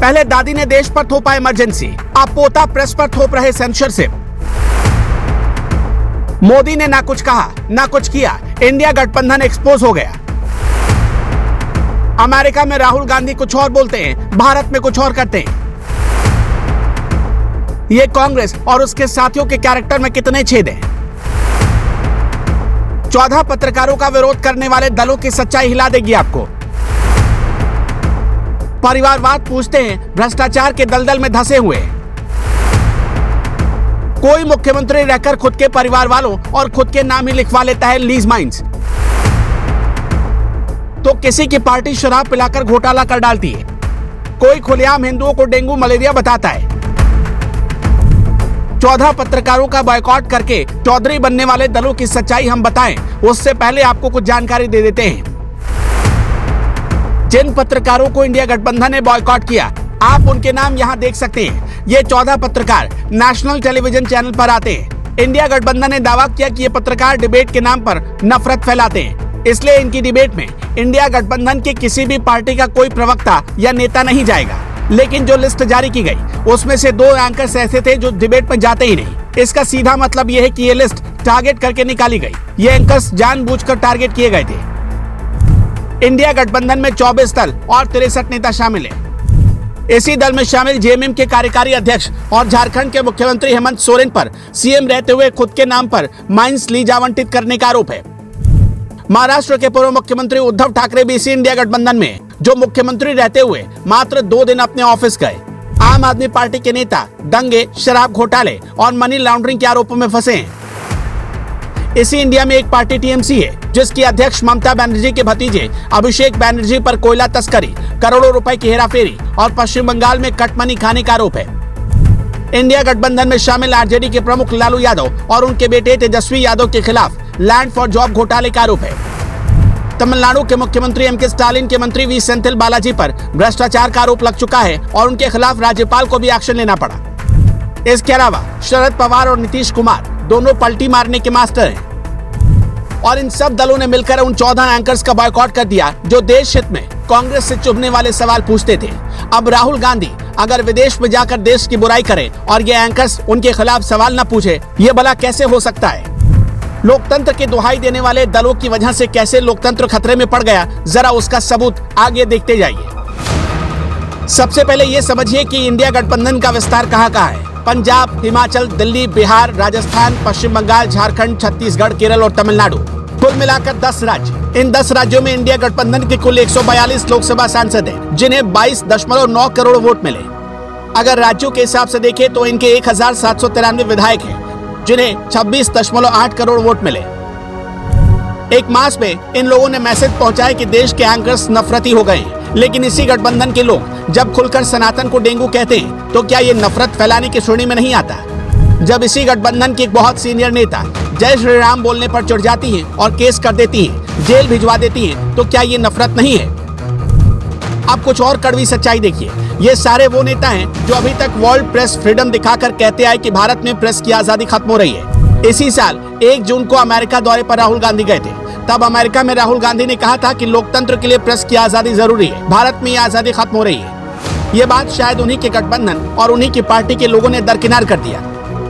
पहले दादी ने देश पर थोपा इमरजेंसी, अब पोता प्रेस पर थोप रहे सेंसरशिप। मोदी ने ना कुछ कहा ना कुछ किया, इंडिया गठबंधन एक्सपोज हो गया। अमेरिका में राहुल गांधी कुछ और बोलते हैं, भारत में कुछ और करते हैं। ये कांग्रेस और उसके साथियों के कैरेक्टर में कितने छेद हैं। 14 पत्रकारों का विरोध करने वाले दलों की सच्चाई हिला देगी आपको। परिवारवाद पूछते हैं, भ्रष्टाचार के दलदल में धंसे हुए। कोई मुख्यमंत्री रहकर खुद के परिवार वालों और खुद के नाम ही लिखवा लेता है लीज माइंस, तो किसी की पार्टी शराब पिलाकर घोटाला कर डालती है। कोई खुलेआम हिंदुओं को डेंगू मलेरिया बताता है। 14 पत्रकारों का बॉयकॉट करके चौधरी बनने वाले दलों की सच्चाई हम बताएं, उससे पहले आपको कुछ जानकारी दे देते हैं। जिन पत्रकारों को इंडिया गठबंधन ने बॉयकॉट किया, आप उनके नाम यहां देख सकते हैं। ये 14 पत्रकार नेशनल टेलीविजन चैनल पर आते हैं। इंडिया गठबंधन ने दावा किया कि ये पत्रकार डिबेट के नाम पर नफरत फैलाते हैं, इसलिए इनकी डिबेट में इंडिया गठबंधन की किसी भी पार्टी का कोई प्रवक्ता या नेता नहीं जाएगा। लेकिन जो लिस्ट जारी की गई, उसमें से 2 एंकर्स ऐसे थे जो डिबेट में जाते ही नहीं। इसका सीधा मतलब यह है कि ये लिस्ट टारगेट करके निकाली गई। ये एंकर्स जानबूझकर टारगेट किए गए थे। इंडिया गठबंधन में 24 दल और 63 नेता शामिल हैं। इसी दल में शामिल जेएमएम के कार्यकारी अध्यक्ष और झारखंड के मुख्यमंत्री हेमंत सोरेन पर सीएम रहते हुए खुद के नाम पर माइंस लीज आवंटित करने का आरोप है। महाराष्ट्र के पूर्व मुख्यमंत्री उद्धव ठाकरे भी इसी इंडिया गठबंधन में, जो मुख्यमंत्री रहते हुए मात्र 2 दिन अपने ऑफिस गए। आम आदमी पार्टी के नेता दंगे, शराब घोटाले और मनी लॉन्ड्रिंग के आरोपों में फंसे हैं। इसी इंडिया में एक पार्टी टीएमसी है, जिसकी अध्यक्ष ममता बनर्जी के भतीजे अभिषेक बनर्जी पर कोयला तस्करी, करोड़ों रुपए की हेराफेरी और पश्चिम बंगाल में कटमनी खाने का आरोप है। इंडिया गठबंधन में शामिल आरजेडी के प्रमुख लालू यादव और उनके बेटे तेजस्वी यादव के खिलाफ लैंड फॉर जॉब घोटाले का आरोप है। तमिलनाडु के मुख्यमंत्री एमके स्टालिन के मंत्री वी सेंथिल बालाजी पर भ्रष्टाचार का आरोप लग चुका है और उनके खिलाफ राज्यपाल को भी एक्शन लेना पड़ा। इसके अलावा शरद पवार और नीतीश कुमार दोनों पलटी मारने के मास्टर हैं। और इन सब दलों ने मिलकर उन 14 एंकर्स का बॉयकॉट कर दिया जो देश हित में कांग्रेस से चुभने वाले सवाल पूछते थे। अब राहुल गांधी अगर विदेश में जाकर देश की बुराई करें और ये एंकर्स उनके खिलाफ सवाल न पूछे, ये भला कैसे हो सकता है। लोकतंत्र की दुहाई देने वाले दलों की वजह से कैसे लोकतंत्र खतरे में पड़ गया, जरा उसका सबूत आगे देखते जाइए। सबसे पहले ये समझिए कि इंडिया गठबंधन का विस्तार कहाँ है। पंजाब, हिमाचल, दिल्ली, बिहार, राजस्थान, पश्चिम बंगाल, झारखंड, छत्तीसगढ़, केरल और तमिलनाडु, कुल मिलाकर 10 राज्य। इन 10 राज्यों में इंडिया गठबंधन के कुल 142 लोकसभा सांसद हैं, जिन्हें 22.9 करोड़ वोट मिले। अगर राज्यों के हिसाब से देखें तो इनके 1793 विधायक हैं, जिन्हें 26.8 करोड़ वोट मिले। एक मास में इन लोगों ने मैसेज पहुंचाया कि देश के एंकर्स नफरती हो गए। लेकिन इसी गठबंधन के लोग जब खुलकर सनातन को डेंगू कहते हैं, तो क्या ये नफरत फैलाने की श्रेणी में नहीं आता? जब इसी गठबंधन की एक बहुत सीनियर नेता जय श्री राम बोलने पर चढ़ जाती हैं और केस कर देती हैं, जेल भिजवा देती हैं, तो क्या ये नफरत नहीं है? अब कुछ और कड़वी सच्चाई देखिए। ये सारे वो नेता हैं जो अभी तक वर्ल्ड प्रेस फ्रीडम दिखाकर कहते आए कि भारत में प्रेस की आजादी खत्म हो रही है। इसी साल 1 जून को अमेरिका दौरे पर राहुल गांधी गए थे। तब अमेरिका में राहुल गांधी ने कहा था कि लोकतंत्र के लिए प्रेस की आजादी जरूरी है, भारत में ये आजादी खत्म हो रही है। ये बात शायद उन्हीं के गठबंधन और उन्हीं की पार्टी के लोगों ने दरकिनार कर दिया।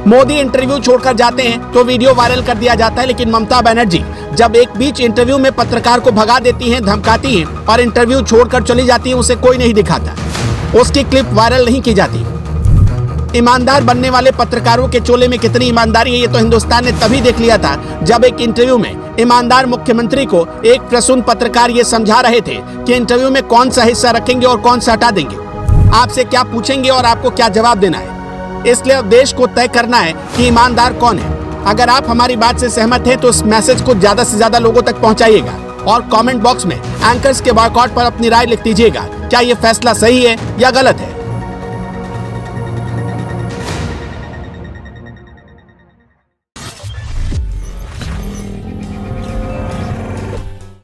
मोदी इंटरव्यू छोड़कर जाते हैं तो वीडियो वायरल कर दिया जाता है, लेकिन ममता बनर्जी जब एक बीच इंटरव्यू में पत्रकार को भगा देती हैं, धमकाती हैं और इंटरव्यू छोड़कर चली जाती है, उसे कोई नहीं दिखाता, उसकी क्लिप वायरल नहीं की जाती। ईमानदार बनने वाले पत्रकारों के चोले में कितनी ईमानदारी है, ये तो हिंदुस्तान ने तभी देख लिया था जब एक इंटरव्यू में ईमानदार मुख्यमंत्री को एक प्रसून पत्रकार ये समझा रहे थे कि इंटरव्यू में कौन सा हिस्सा रखेंगे और कौन सा हटा देंगे, आपसे क्या पूछेंगे और आपको क्या जवाब देना है। इसलिए अब देश को तय करना है कि ईमानदार कौन है। अगर आप हमारी बात से सहमत हैं तो इस मैसेज को ज्यादा से ज्यादा लोगों तक पहुंचाइएगा और कमेंट बॉक्स में एंकर्स के बॉयकॉट पर अपनी राय लिख दीजिएगा। क्या ये फैसला सही है या गलत है?